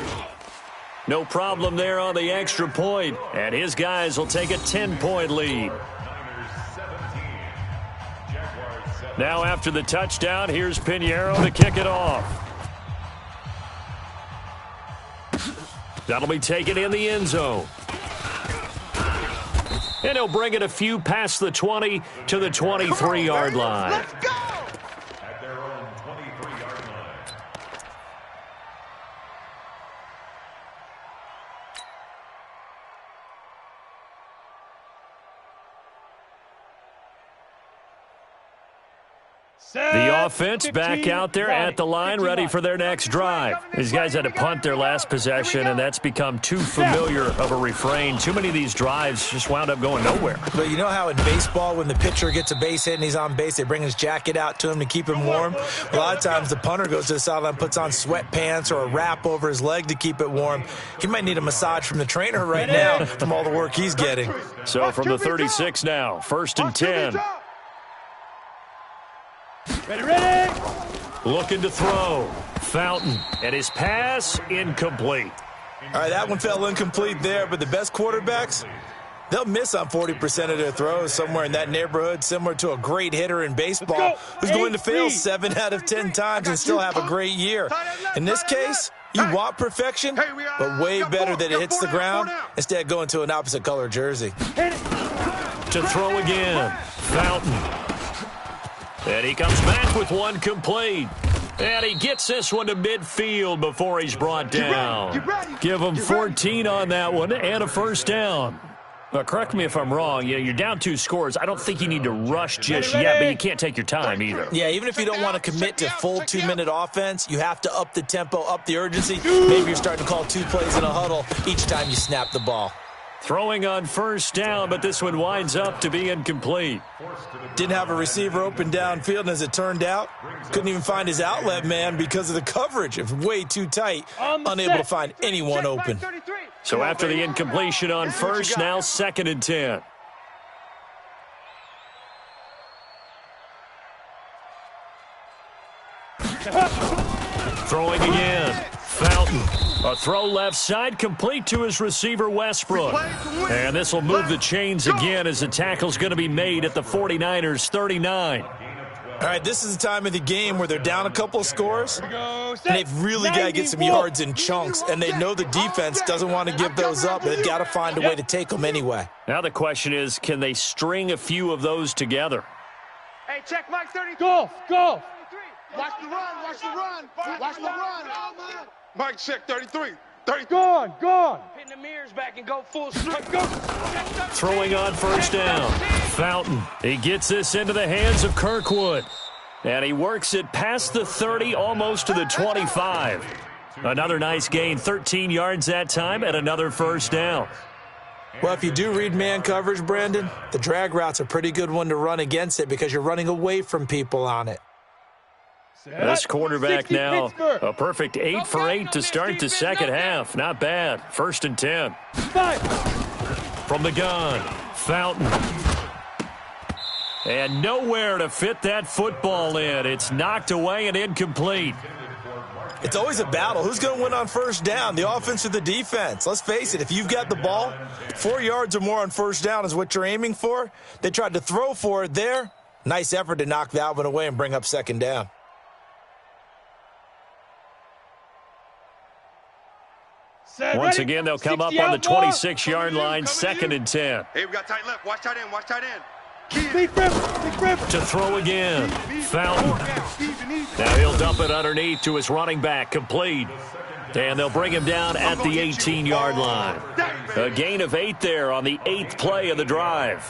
No problem there on the extra point, and his guys will take a 10-point lead. Now after the touchdown, here's Pinheiro to kick it off. That'll be taken in the end zone. And he'll bring it a few past the 20 to the 23-yard line. Let's go! At their own 23-yard line. The offense back out there at the line, ready for their next drive. These guys had to punt their last possession, and that's become too familiar of a refrain. Too many of these drives just wound up going nowhere. But you know how in baseball, when the pitcher gets a base hit and he's on base, they bring his jacket out to him to keep him warm? A lot of times the punter goes to the sideline, puts on sweatpants or a wrap over his leg to keep it warm. He might need a massage from the trainer right now from all the work he's getting. So from the 36 now, 1st and 10. Ready. Looking to throw. Fountain. And his pass incomplete. All right, that one fell incomplete there, but the best quarterbacks, they'll miss on 40% of their throws, somewhere in that neighborhood, similar to a great hitter in baseball who's going to fail 7 out of 10 times and still have a great year. In this case, you want perfection, but way better that it hits the ground instead of going to an opposite color jersey. To throw again. Fountain. And he comes back with one complete. And he gets this one to midfield before he's brought down. Give him 14 on that one and a first down. Now, correct me if I'm wrong. You're down 2 scores. I don't think you need to rush just yet, but you can't take your time either. Yeah, even if you don't want to commit to full 2-minute offense, you have to up the tempo, up the urgency. Maybe you're starting to call 2 plays in a huddle each time you snap the ball. Throwing on first down, but this one winds up to be incomplete. Didn't have a receiver open downfield, and as it turned out, couldn't even find his outlet man because of the coverage. It was way too tight, unable to find anyone open. So after the incompletion on first, now 2nd and 10. Throwing again. Fountain. A throw left side, complete to his receiver, Westbrook. And this will move the chains again as the tackle's going to be made at the 49ers' 39. All right, this is the time of the game where they're down a couple of scores, and they've really got to get some yards in chunks, and they know the defense doesn't want to give those up, but they've got to find a way to take them anyway. Now the question is, can they string a few of those together? Hey, check Mike 33. Go. Watch the run. Watch the run. Mike, check 33. 33. Gone. Pin the mirrors back and go full strength. Go. Throwing on first down. Fountain. He gets this into the hands of Kirkwood. And he works it past the 30, almost to the 25. Another nice gain, 13 yards that time, and another first down. Well, if you do read man coverage, Brandon, the drag route's a pretty good one to run against it because you're running away from people on it. This quarterback now, a perfect 8 for 8 to start the second half. Not bad. 1st and 10. From the gun, Fountain. And nowhere to fit that football in. It's knocked away and incomplete. It's always a battle. Who's going to win on first down, the offense or the defense? Let's face it, if you've got the ball, 4 yards or more on first down is what you're aiming for. They tried to throw for it there. Nice effort to knock that one away and bring up second down. Once again, they'll come up on the 26-yard line, 2nd and 10. Hey, we got tight left. Watch tight end. Big grip. To throw again, Fountain. Now he'll dump it underneath to his running back, complete. And they'll bring him down at the 18-yard line. A gain of 8 there on the 8th play of the drive.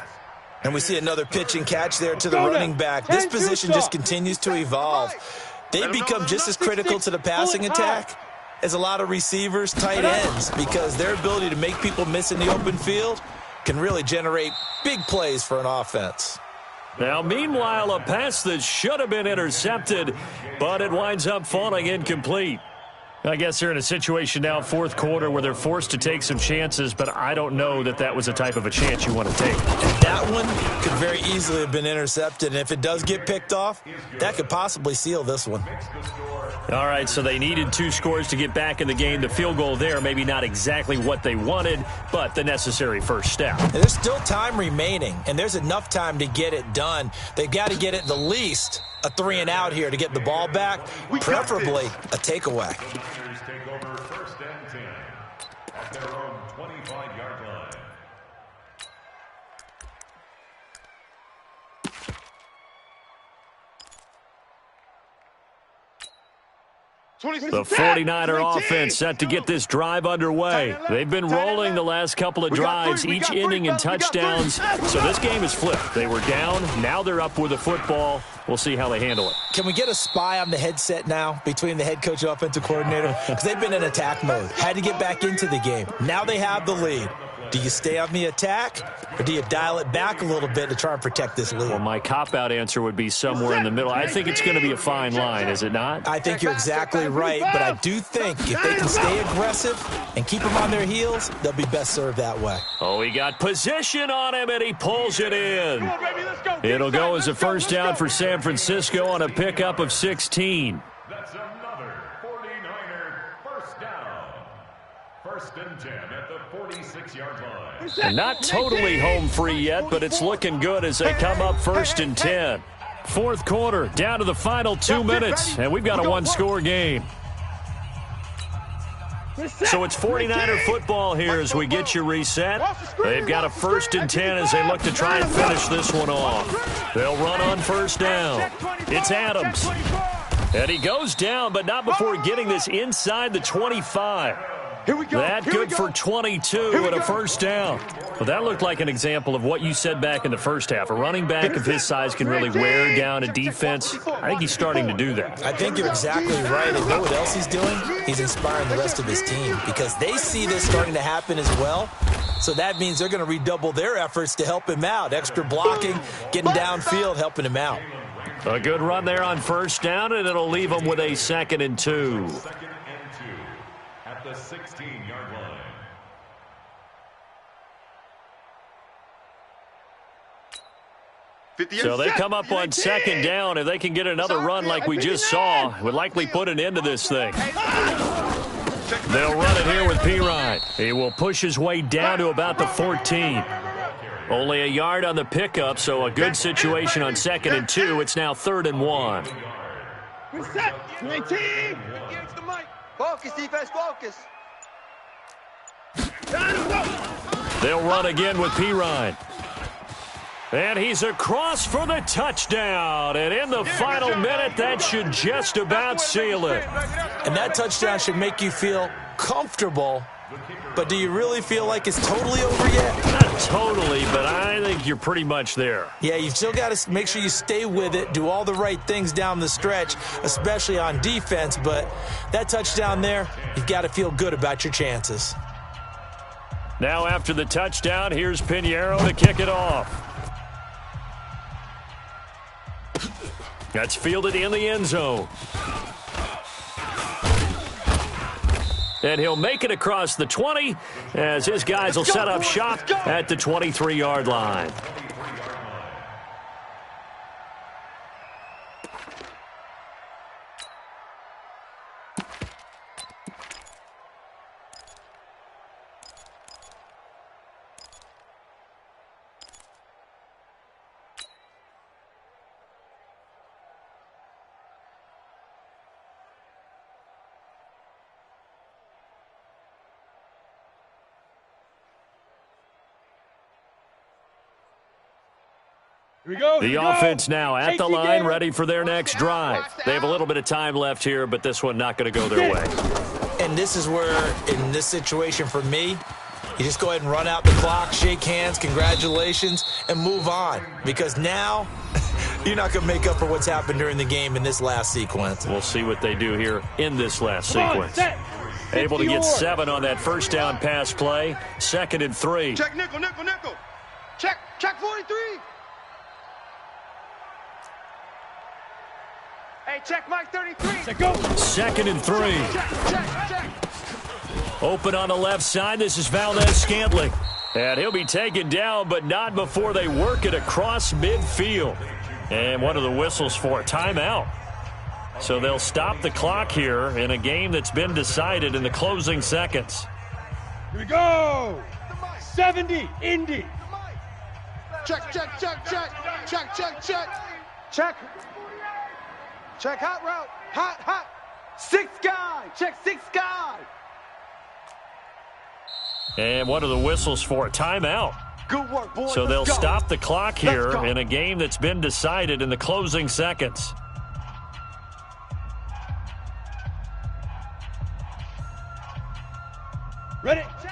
And we see another pitch and catch there to the running back. This position just continues to evolve. They become just as critical to the passing attack as a lot of receivers, tight ends, because their ability to make people miss in the open field can really generate big plays for an offense. Now, meanwhile, a pass that should have been intercepted, but it winds up falling incomplete. I guess they're in a situation now, 4th quarter, where they're forced to take some chances, but I don't know that that was a type of a chance you want to take. And that one could very easily have been intercepted, and if it does get picked off, that could possibly seal this one. All right, so they needed 2 scores to get back in the game. The field goal there, maybe not exactly what they wanted, but the necessary first step. And there's still time remaining, and there's enough time to get it done. They've got to get it the least a 3-and-out here to get the ball back, preferably a takeaway. The 49er offense set to get this drive underway. They've been rolling the last couple of drives, each inning in touchdowns. So this game is flipped. They were down. Now they're up with the football. We'll see how they handle it. Can we get a spy on the headset now between the head coach and offensive coordinator? Because they've been in attack mode. Had to get back into the game. Now they have the lead. Do you stay on the attack, or do you dial it back a little bit to try and protect this lead? Well, my cop-out answer would be somewhere in the middle. I think it's going to be a fine line, is it not? I think you're exactly right, but I do think if they can stay aggressive and keep them on their heels, they'll be best served that way. Oh, he got position on him, and he pulls it in. It'll go as a first down for San Francisco on a pickup of 16. That's another 49er first down. First and 10 at the 46-yard line. And not totally home free yet, but it's looking good as they come up first and 10. Fourth quarter, down to the final 2 minutes, and we've got a one-score game. So it's 49er football here as we get you reset. They've got a first and 10 as they look to try and finish this one off. They'll run on first down. It's Adams. And he goes down, but not before getting this inside the 25. That good for 22 and a first down. Well, that looked like an example of what you said back in the first half. A running back of his size can really wear down a defense. I think he's starting to do that. I think you're exactly right. And you know what else he's doing? He's inspiring the rest of his team because they see this starting to happen as well. So that means they're going to redouble their efforts to help him out. Extra blocking, getting downfield, helping him out. A good run there on first down, and it'll leave him with a 2nd and 2. At the 16-yard line. So they come up on 2nd down. If they can get another run like we just saw, it would likely put an end to this thing. They'll run it here with Pirine. He will push his way down to about the 14. Only a yard on the pickup, so a good situation on 2nd and 2. It's now 3rd and 1. Focus, defense, focus. They'll run again with Pirine. And he's across for the touchdown. And in the final minute, that should just about seal it. And that touchdown should make you feel comfortable. But do you really feel like it's totally over yet? Not totally, but I think you're pretty much there. Yeah, you've still got to make sure you stay with it, do all the right things down the stretch, especially on defense. But that touchdown there, you've got to feel good about your chances. Now after the touchdown, here's Pinheiro to kick it off. That's fielded in the end zone. And he'll make it across the 20 as his guys will set up shop at the 23-yard line. The offense now at the line, ready for their next drive. They have a little bit of time left here, but this one not going to go their way. And this is where, in this situation for me, you just go ahead and run out the clock, shake hands, congratulations, and move on. Because now you're not going to make up for what's happened during the game in this last sequence. We'll see what they do here in this last sequence. Able to get 7 on that first down pass play. 2nd and 3. Check nickel, nickel, nickel. Check 43. Hey, check Mike 33. Go. 2nd and 3. Check. Open on the left side. This is Valdez-Scantling. And he'll be taken down, but not before they work it across midfield. And one of the whistles for a timeout. So they'll stop the clock here in a game that's been decided in the closing seconds. Here we go. 70, Indy. Check. Check hot route. Hot. 6 guy. Check 6 guy. And one of the whistles for a timeout. Good work, boys. So they'll Let's go. stop the clock here Let's go. in a game that's been decided in the closing seconds.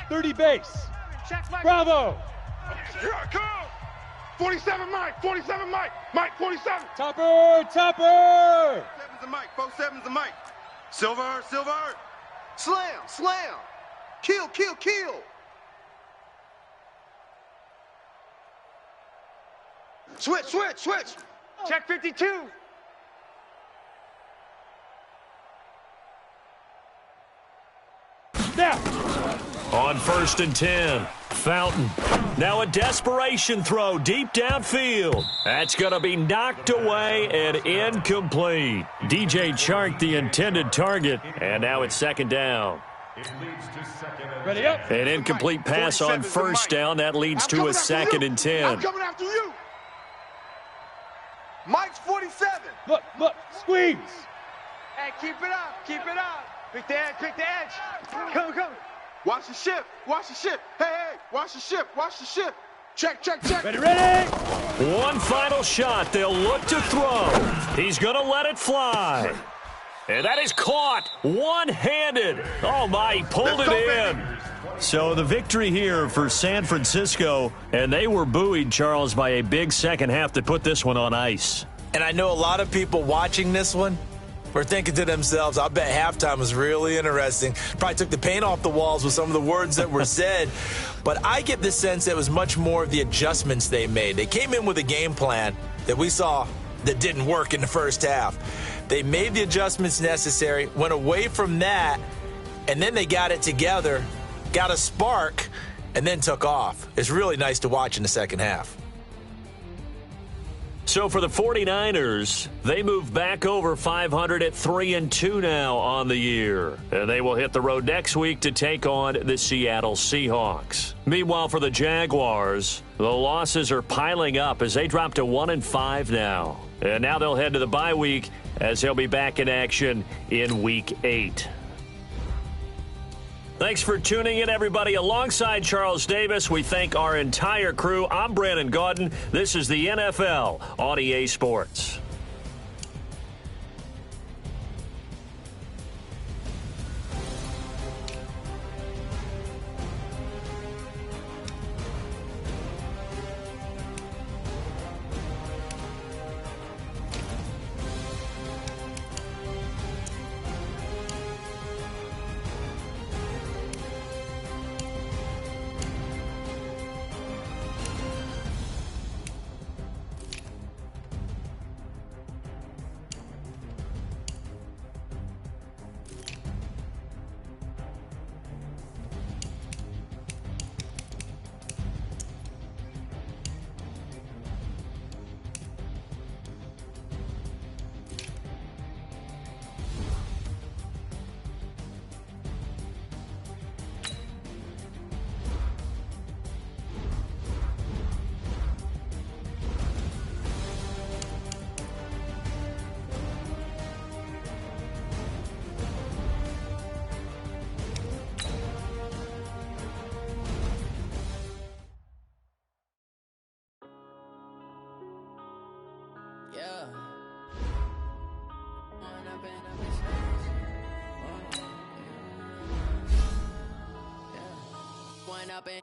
30 base. Bravo. Here I come. 47 Mike, 47 Mike, Mike 47. Topper, topper. 7's a Mike, 47's a Mike. Silver, silver. Slam, slam. Kill, kill, kill. Switch, switch, switch. Check 52. Now. On 1st and 10, Fountain. Now a desperation throw deep downfield. That's going to be knocked away and incomplete. DJ Chark, the intended target, and now it's 2nd down. Ready up. An incomplete pass on 1st down. That leads to a 2nd and 10. I'm coming after you. Mike's 47. Look, look, squeeze. Hey, keep it up, keep it up. Pick the edge, pick the edge. Come, come. Watch the ship, watch the ship. Hey, hey, watch the ship, watch the ship. Check, check, check. Ready, ready. One final shot. They'll look to throw. He's going to let it fly. And that is caught one-handed. Oh, my, he pulled it in. So the victory here for San Francisco, and they were buoyed, Charles, by a big second half that put this one on ice. And I know a lot of people watching this one were thinking to themselves, I bet halftime was really interesting. Probably took the paint off the walls with some of the words that were said. But I get the sense that it was much more of the adjustments they made. They came in with a game plan that we saw that didn't work in the first half. They made the adjustments necessary, went away from that, and then they got it together, got a spark, and then took off. It's really nice to watch in the second half. So for the 49ers, they move back over 500 at 3-2 now on the year. And they will hit the road next week to take on the Seattle Seahawks. Meanwhile, for the Jaguars, the losses are piling up as they drop to 1-5 now. And now they'll head to the bye week as they'll be back in action in Week 8. Thanks for tuning in, everybody. Alongside Charles Davis, we thank our entire crew. I'm Brandon Gaudin. This is the NFL on EA Sports.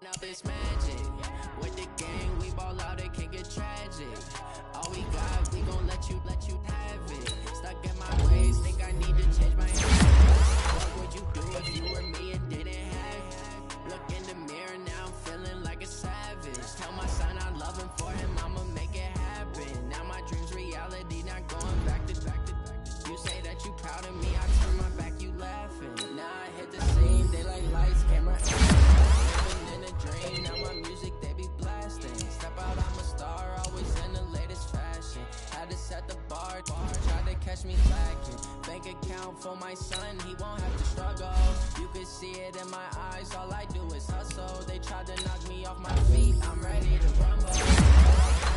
Up it's magic. With the gang, we ball out, it can get tragic. All we got, we gon' let you have it. Stuck in my ways, think I need to change my habits. What would you do if you were me and didn't have it? Look in the mirror, now I'm feeling like a savage. Tell my son I love him, for him I'ma make it happen. Now my dream's reality, not going back to back. You say that you proud of me, I turn my back, you laughing. Now I hit the scene, they like lights, camera, dream. Now my music, they be blasting. Step out, I'm a star, always in the latest fashion. Had to set the bar, tried to catch me lacking. Bank account for my son, he won't have to struggle. You can see it in my eyes, all I do is hustle. They tried to knock me off my feet, I'm ready to rumble. I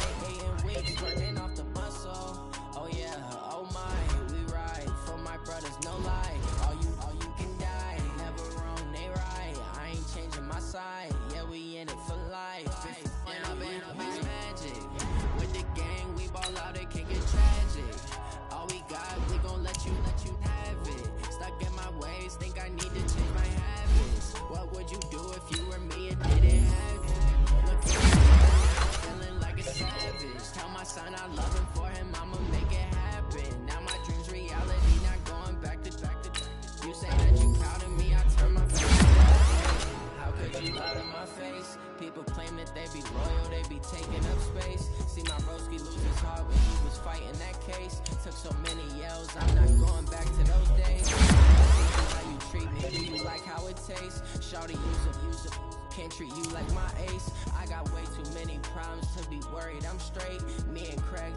ain't hating weeks, working off the muscle. Oh yeah, oh my, we ride for my brothers, no lie. All you can die, never wrong, they right. I ain't changing my side. We in it for life. When up it's magic. With the gang, we ball out, it can get tragic. All we got, we gon' let you have it. Stuck in my ways, think I need to change my habits. What would you do if you fight in that case. Took so many yells, I'm not going back to those days. How you treat me, do you like how it tastes? Shawty, use a, can't treat you like my ace. I got way too many problems to be worried, I'm straight. Me and Craig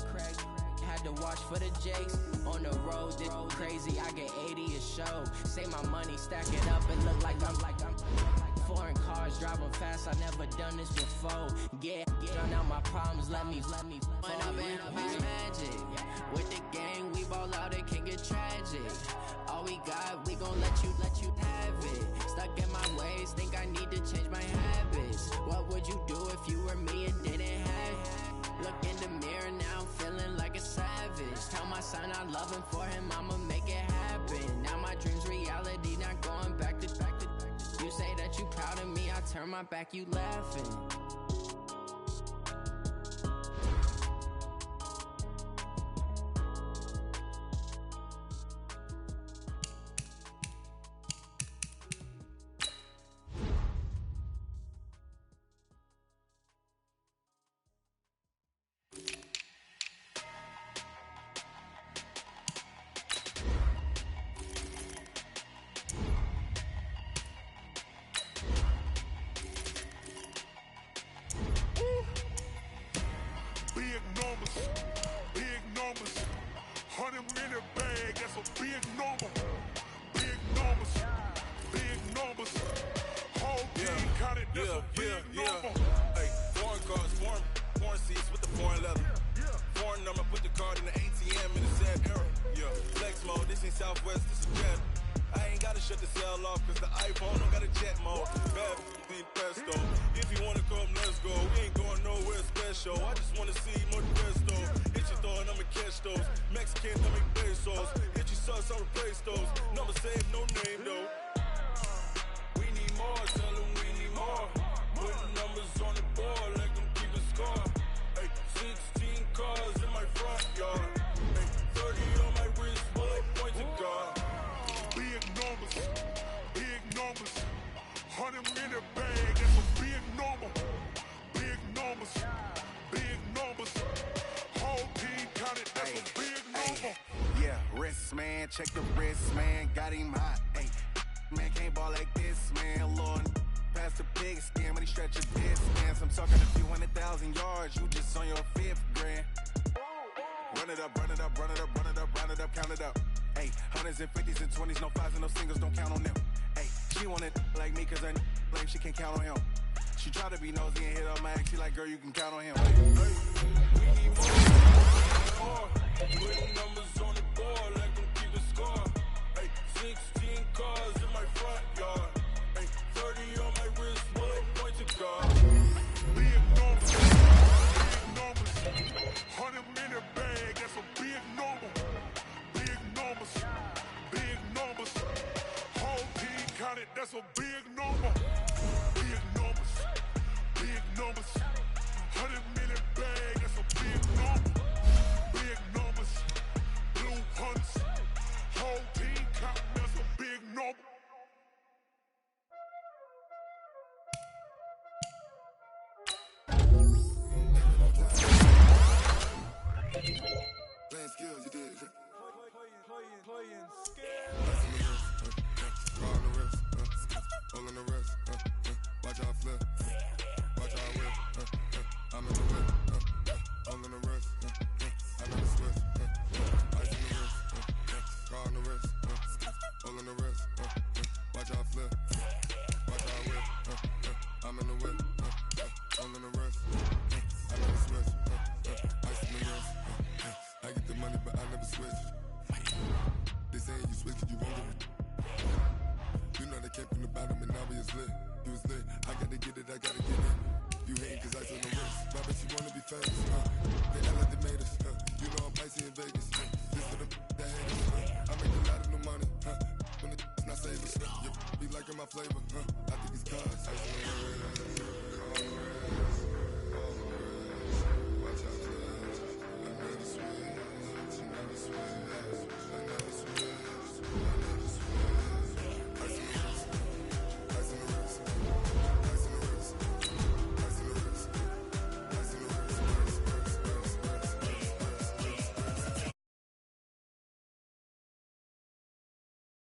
had to watch for the Jakes. On the road, it's crazy, I get 80 a show. Say my money, stack it up and look like I'm foreign cars, driving fast, I never done this before. Get out my problems, let me When up and up is magic. With the gang, we ball out, it can get tragic. All we got, we gon' let you have it. Stuck in my ways, think I need to change my habits. What would you do if you were me and didn't have it? Look in the mirror, now I'm feeling like a savage. Tell my son I love him, for him I'ma make it happen. Now my dream's reality, not going back to. You say that you proud of me, I turn my back, you laughing. Big numbers, 100 minute bag, that's a big number. Big numbers, whole team counted, that's a big number. Hey, foreign cars, foreign seats with the foreign leather. Foreign number, put the card in the ATM in the sad era. Yeah, flex mode, this ain't Southwest, this is Jet. I ain't gotta shut the cell off, cause the iPhone don't got a jet mode. Bad be pesto. If you wanna come, let's go. We ain't going nowhere special. I just wanna see more pesto. Hit your throw and I'ma catch those. Mexican, I make pesos. Hit your sauce, I'll replace those. Number save, no name though. We need more, tell them we need more. Putting numbers on the board, let them keep a score. Hey, 16 cars in my front yard. Hey, 30 on my wrist, bullet point to God. Big numbers, 100 minute bag, that's a big number. Big numbers, whole team counted, that's a big number. Yeah, wrist man, check the wrist man, got him hot. Ay, man can't ball like this, man. Lord, past the pig skin when he stretch a distance. I'm talking a few 100,000 yards, you just on your 5th grand. Run it up, count it up. Ay, hundreds and 50s and 20s, no 5s and no singles, don't count on them. Ay, she want it like me, cause her like she can't count on him. She try to be nosy and hit up my ex, she like, girl, you can count on him. Ay, we need more. Putting numbers on the board, let them keep a score. Ay, 16 cars in my front yard. Ay, 30 on my wrist, bullet point to God. Big numbers, 100 minute bag, that's a big number. Big numbers, whole team counted, that's a big number. Big numbers, 100 minute bag, that's a big number. Big numbers, blue hunts, whole team counting, that's a big number. Playing skills, you did. Playing skills. All on the wrist, all on the wrist, watch out flip, watch out whip, I'm in the whip, all on the wrist, I know the switch, ice in the wrist, car on the wrist, all on the wrist, watch out flip, watch out whip, I'm in the whip, all on the wrist, I know the switch, ice in the wrist, I get the money but I never switch. They saying you switch, you won't get it. You know they came from the bottom and now we is lit. You was lit, I gotta get it, I gotta get it. You hating cause ice on the wrist. My bitch, you wanna be famous, They act like they made us, You know I'm pricey in Vegas, This for the that hate us, I make a lot of new money, When it's not savers, You be liking my flavor,